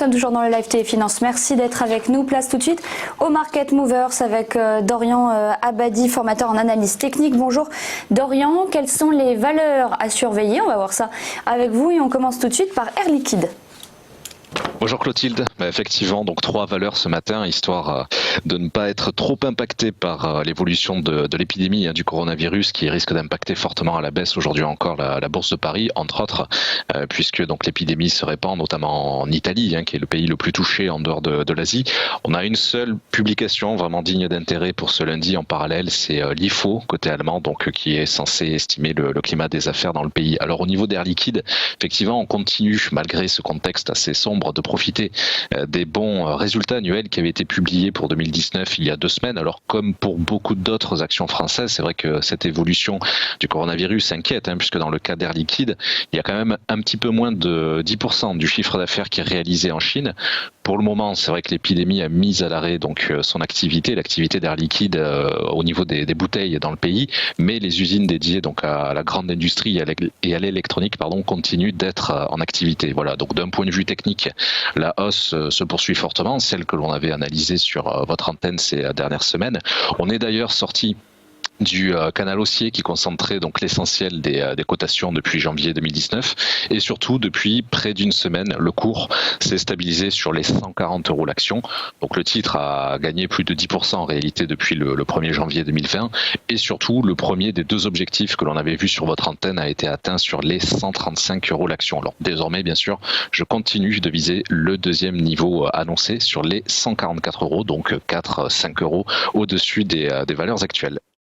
sommes toujours dans le live Téléfinance. Merci d'être avec nous. Place tout de suite au Market Movers avec Dorian Abadi, formateur en analyse technique. Bonjour Dorian, quelles sont les valeurs à surveiller? On va voir ça avec vous et on commence tout de suite par Air Liquide. Bonjour Clotilde, effectivement donc 3 valeurs ce matin histoire de ne pas être trop impacté par l'évolution de l'épidémie du coronavirus qui risque d'impacter fortement à la baisse aujourd'hui encore la bourse de Paris entre autres puisque donc l'épidémie se répand notamment en Italie qui est le pays le plus touché en dehors de l'Asie. On a une seule publication vraiment digne d'intérêt pour ce lundi en parallèle, c'est l'IFO côté allemand donc qui est censé estimer le climat des affaires dans le pays. Alors au niveau d'Air Liquide, effectivement on continue malgré ce contexte assez sombre de profiter des bons résultats annuels qui avaient été publiés pour 2019 il y a 2 semaines. Alors comme pour beaucoup d'autres actions françaises, c'est vrai que cette évolution du coronavirus inquiète puisque dans le cas d'Air Liquide, il y a quand même un petit peu moins de 10% du chiffre d'affaires qui est réalisé en Chine. Pour le moment, c'est vrai que l'épidémie a mis à l'arrêt donc son activité, l'activité d'Air Liquide au niveau des bouteilles dans le pays, mais les usines dédiées donc à la grande industrie et à l'électronique continuent d'être en activité. Voilà, donc d'un point de vue technique, la hausse se poursuit fortement, celle que l'on avait analysée sur votre antenne ces dernières semaines. On est d'ailleurs sorti du canal haussier qui concentrait donc l'essentiel des cotations depuis janvier 2019 et surtout depuis près d'une semaine le cours s'est stabilisé sur les 140 € l'action. Donc le titre a gagné plus de 10% en réalité depuis le 1er janvier 2020 et surtout le premier des 2 objectifs que l'on avait vu sur votre antenne a été atteint sur les 135 € l'action. Alors désormais bien sûr je continue de viser le 2e niveau annoncé sur les 144 €, donc 4-5 € au-dessus des valeurs actuelles.